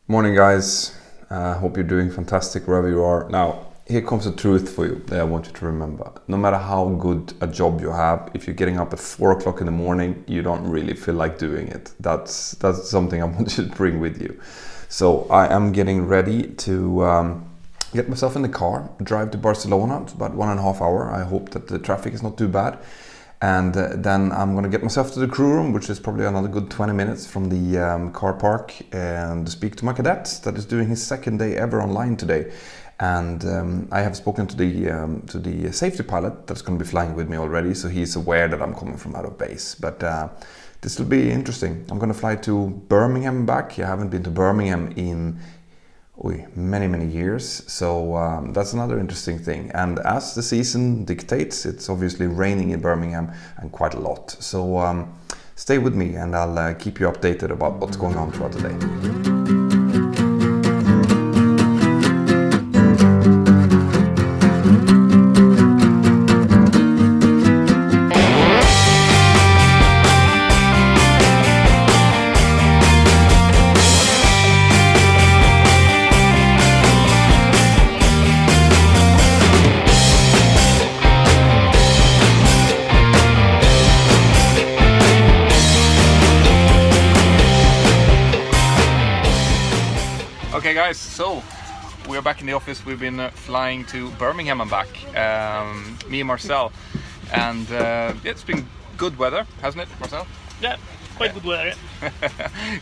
Morning guys, hope you're doing fantastic wherever you are. Now, here comes the truth for you that I want you to remember. No matter how good a job you have, if you're getting up at 4 o'clock in the morning, you don't really feel like doing it. That's something I want you to bring with you. So I am getting ready to get myself in the car, drive to Barcelona. It's about 1.5 hours. I hope that the traffic is not too bad. And then I'm going to get myself to the crew room, which is probably another good 20 minutes from the car park, and speak to my cadet that is doing his second day ever online today. And I have spoken to the safety pilot that's going to be flying with me already, so he's aware that I'm coming from out of base. But this will be interesting. I'm going to fly to Birmingham back. I haven't been to Birmingham in many years, so that's another interesting thing. And as the season dictates, it's obviously raining in Birmingham and quite a lot, so stay with me and I'll keep you updated about what's going on throughout the day. Okay guys, so we're back in the office. We've been flying to Birmingham and back, me and Marcel, and it's been good weather, hasn't it, Marcel? Yeah, quite good weather.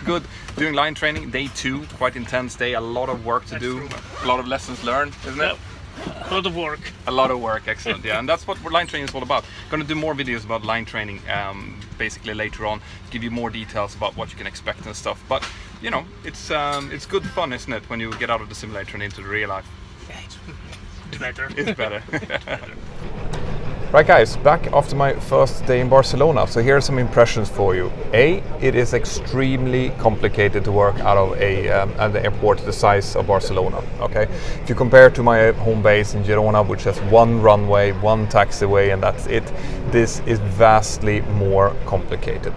Good. Doing line training, day 2, quite intense day, a lot of work to do, a lot of lessons learned, isn't it? A lot of work. A lot of work, excellent, yeah, and that's what line training is all about. Going to do more videos about line training basically later on, give you more details about what you can expect and stuff, but you know, it's good fun, isn't it, when you get out of the simulator and into the real life? Yeah, it's better. It's better. Right guys, back after my first day in Barcelona. So here are some impressions for you. It is extremely complicated to work out of at the airport the size of Barcelona. Okay, if you compare to my home base in Girona, which has one runway, one taxiway, and that's it, this is vastly more complicated.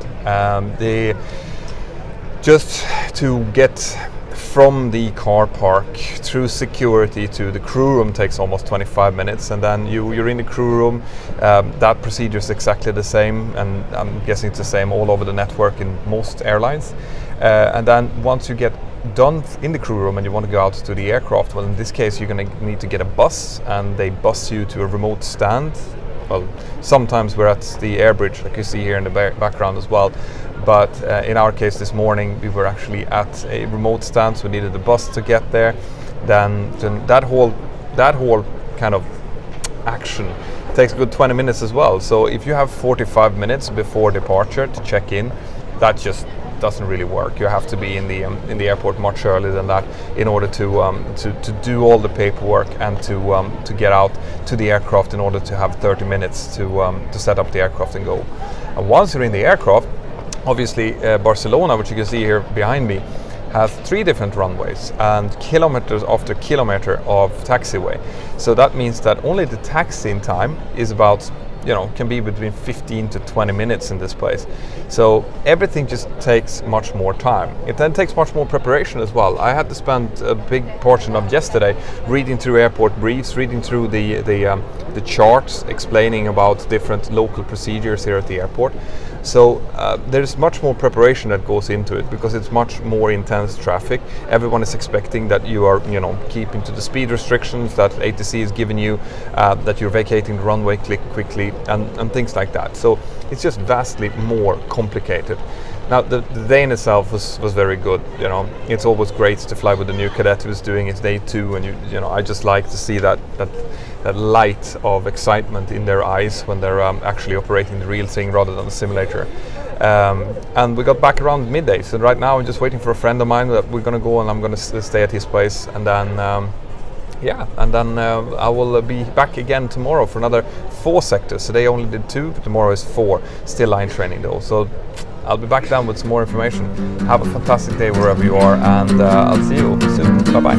Just to get from the car park through security to the crew room takes almost 25 minutes, and then you're in the crew room. That procedure is exactly the same, and I'm guessing it's the same all over the network in most airlines. And then once you get done in the crew room and you want to go out to the aircraft, well, in this case you're going to need to get a bus, and they bus you to a remote stand. Well, sometimes we're at the air bridge, like you see here in the background as well. But in our case this morning, we were actually at a remote stand, so we needed a bus to get there. Then that whole kind of action takes a good 20 minutes as well. So if you have 45 minutes before departure to check in, that just doesn't really work. You have to be in the airport much earlier than that in order to do all the paperwork and to get out to the aircraft in order to have 30 minutes to set up the aircraft and go. And once you're in the aircraft, obviously Barcelona, which you can see here behind me, has 3 different runways and kilometers after kilometer of taxiway. So that means that only the taxiing time is about, can be between 15 to 20 minutes in this place. So everything just takes much more time. It then takes much more preparation as well. I had to spend a big portion of yesterday reading through airport briefs, reading through the charts explaining about different local procedures here at the airport. So there's much more preparation that goes into it because it's much more intense traffic. Everyone is expecting that you are, keeping to the speed restrictions that ATC is giving you, that you're vacating the runway quickly, and things like that. So it's just vastly more complicated. Now the day in itself was very good. It's always great to fly with a new cadet who's doing his day 2, and I just like to see that light of excitement in their eyes when they're actually operating the real thing rather than the simulator. And we got back around midday, so right now I'm just waiting for a friend of mine that we're going to go, and I'm going to stay at his place, and then I will be back again tomorrow for another 4 sectors. Today I only did 2, tomorrow is 4, still line training though. So I'll be back down with some more information. Have a fantastic day wherever you are, and I'll see you soon. Bye bye.